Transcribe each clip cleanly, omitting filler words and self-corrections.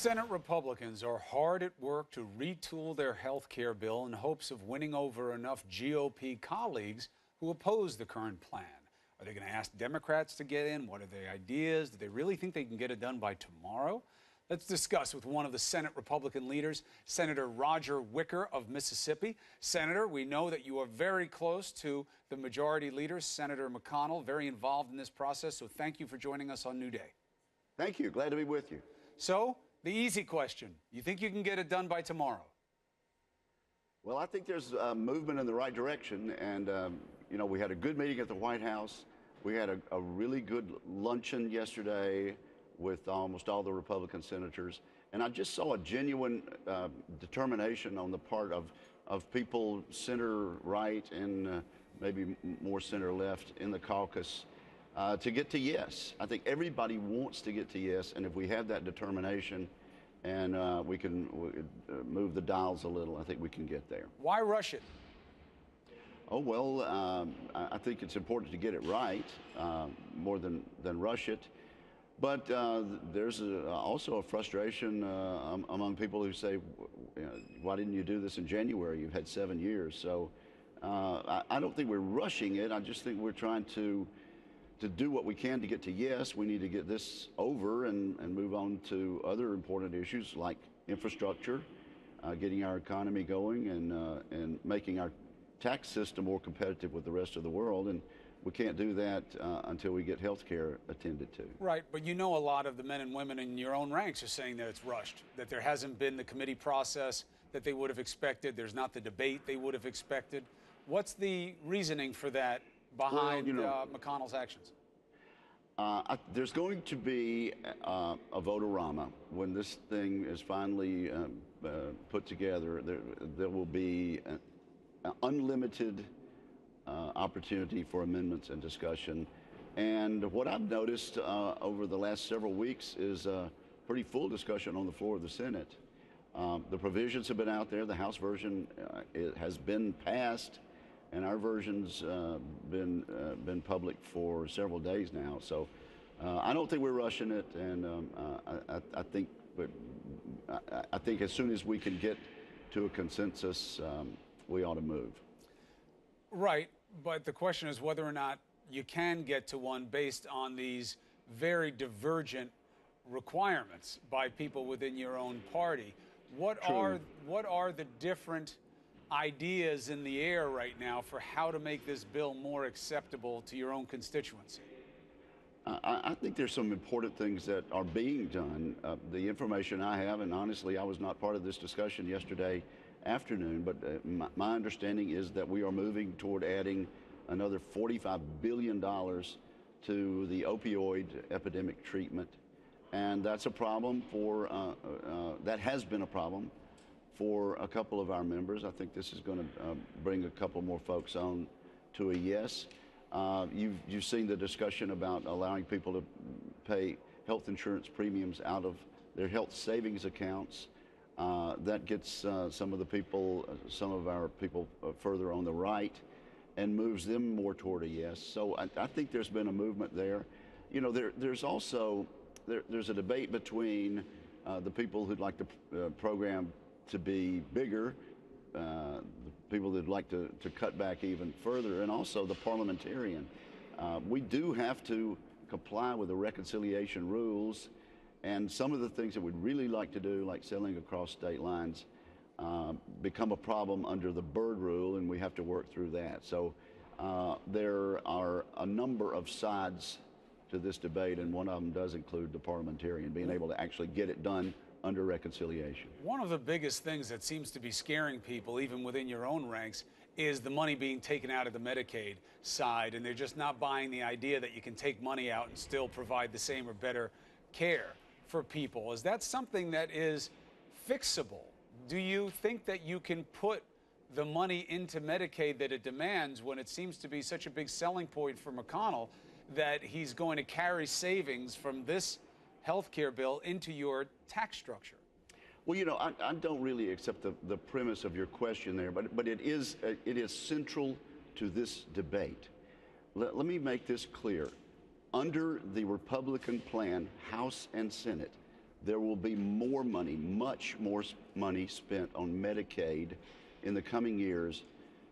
Senate Republicans are hard at work to retool their health care bill in hopes of winning over enough GOP colleagues who oppose the current plan. Are they going to ask Democrats to get in? What are their ideas? Do they really think they can get it done by tomorrow? Let's discuss with one of the Senate Republican leaders, Senator Roger Wicker of Mississippi. Senator, we know that you are very close to the majority leader, Senator McConnell, very involved in this process. So thank you for joining us on New Day. Thank you. Glad to be with you. So, the easy question. You think you can get it done by tomorrow? Well, I think there's movement in the right direction. And, you know, we had a good meeting at the White House. We had a really good luncheon yesterday with almost all the Republican senators. And I just saw a genuine determination on the part of people center-right and maybe more center-left in the caucus to get to yes. I think everybody wants to get to yes, and if we have that determination and we can move the dials a little, I think we can get there. Why rush it? Oh, well, I think it's important to get it right more than rush it. But there's also a frustration among people who say, why didn't you do this in January? You've had 7 years. So I don't think we're rushing it. I just think we're trying to do what we can to get to yes. We need to get this over and move on to other important issues like infrastructure, getting our economy going, and making our tax system more competitive with the rest of the world. And we can't do that until we get health care attended to. Right, but you know a lot of the men and women in your own ranks are saying that it's rushed, that there hasn't been the committee process that they would have expected. There's not the debate they would have expected. What's the reasoning for that behind McConnell's actions? There's going to be a vote-a-rama when this thing is finally put together. There will be an unlimited opportunity for amendments and discussion. And what I've noticed over the last several weeks is a pretty full discussion on the floor of the Senate. The provisions have been out there. The House version it has been passed, and our version's been public for several days now. So I don't think we're rushing it, and I think as soon as we can get to a consensus, we ought to move. Right, but the question is whether or not you can get to one based on these very divergent requirements by people within your own party. What are the different ideas in the air right now for how to make this bill more acceptable to your own constituency? I think there's some important things that are being done. The information I have, and honestly, I was not part of this discussion yesterday afternoon, but my understanding is that we are moving toward adding another $45 billion to the opioid epidemic treatment. And that's a problem for, that has been a problem for a couple of our members. I think this is going to bring a couple more folks on to a yes. You've seen the discussion about allowing people to pay health insurance premiums out of their health savings accounts. That gets some of our people further on the right and moves them more toward a yes. So I think there's been a movement there. You know, there's also there's a debate between the people who'd like the program to be bigger, the people that'd like to cut back even further, and also the parliamentarian. We do have to comply with the reconciliation rules, and some of the things that we'd really like to do, like selling across state lines, become a problem under the Byrd rule, and we have to work through that. So there are a number of sides to this debate, and one of them does include the parliamentarian, being able to actually get it done under reconciliation. One of the biggest things that seems to be scaring people, even within your own ranks, is the money being taken out of the Medicaid side, and they're just not buying the idea that you can take money out and still provide the same or better care for people. Is that something that is fixable? Do you think that you can put the money into Medicaid that it demands when it seems to be such a big selling point for McConnell that he's going to carry savings from this health care bill into your tax structure? Well, you know, I don't really accept the premise of your question there, but it is central to this debate. Let me make this clear. Under the Republican plan, House and Senate, there will be more money, much more money spent on Medicaid in the coming years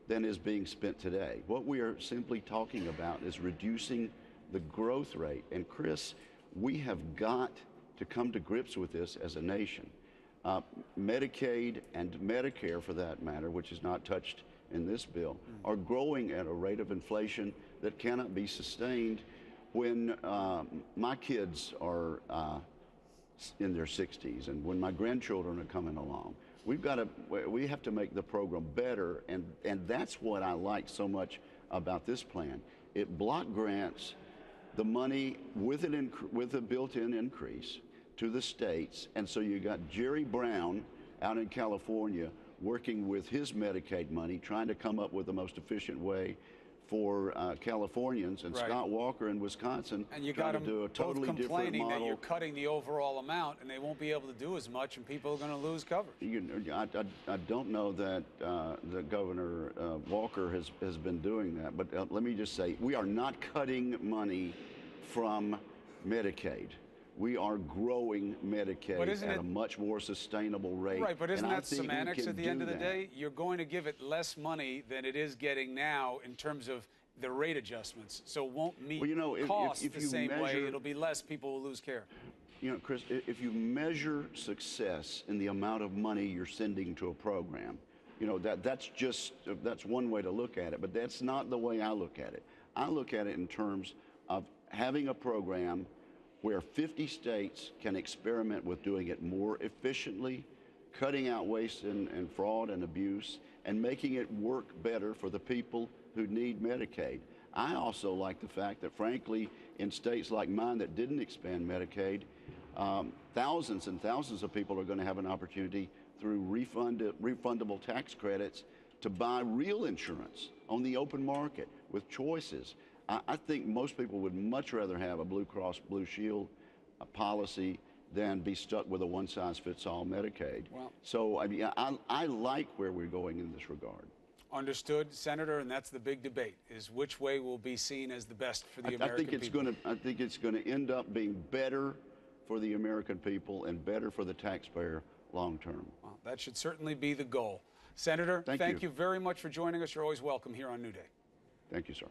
than is being spent today. What we are simply talking about is reducing the growth rate. And Chris, we have got to come to grips with this as a nation. Medicaid and Medicare, for that matter, which is not touched in this bill, are growing at a rate of inflation that cannot be sustained when my kids are in their 60s and when my grandchildren are coming along. We have to make the program better, and that's what I like so much about this plan. It block grants the money with a built-in increase to the states, and so you got Jerry Brown out in California working with his Medicaid money, trying to come up with the most efficient way for Californians, and Scott Walker in Wisconsin and you got to do a totally different model. Complaining that you're cutting the overall amount, and they won't be able to do as much, and people are going to lose coverage. I don't know that that Governor Walker has been doing that, but let me just say, we are not cutting money from Medicaid. We are growing Medicaid at a much more sustainable rate. Right, but isn't that semantics at the end of the day? You're going to give it less money than it is getting now in terms of the rate adjustments. So it won't meet costs the same way. It'll be less. People will lose care. You know, Chris, if you measure success in the amount of money you're sending to a program, you know, that's one way to look at it, but that's not the way I look at it. I look at it in terms of having a program where 50 states can experiment with doing it more efficiently, cutting out waste and fraud and abuse, and making it work better for the people who need Medicaid. I also like the fact that, frankly, in states like mine that didn't expand Medicaid, thousands and thousands of people are going to have an opportunity through refundable tax credits to buy real insurance on the open market with choices. I think most people would much rather have a Blue Cross Blue Shield policy than be stuck with a one-size-fits-all Medicaid. Well, so I mean, I like where we're going in this regard. Understood, Senator, and that's the big debate, is which way will be seen as the best for the American people. I think it's going to end up being better for the American people and better for the taxpayer long term. Well, that should certainly be the goal. Senator, thank you very much for joining us. You're always welcome here on New Day. Thank you, sir.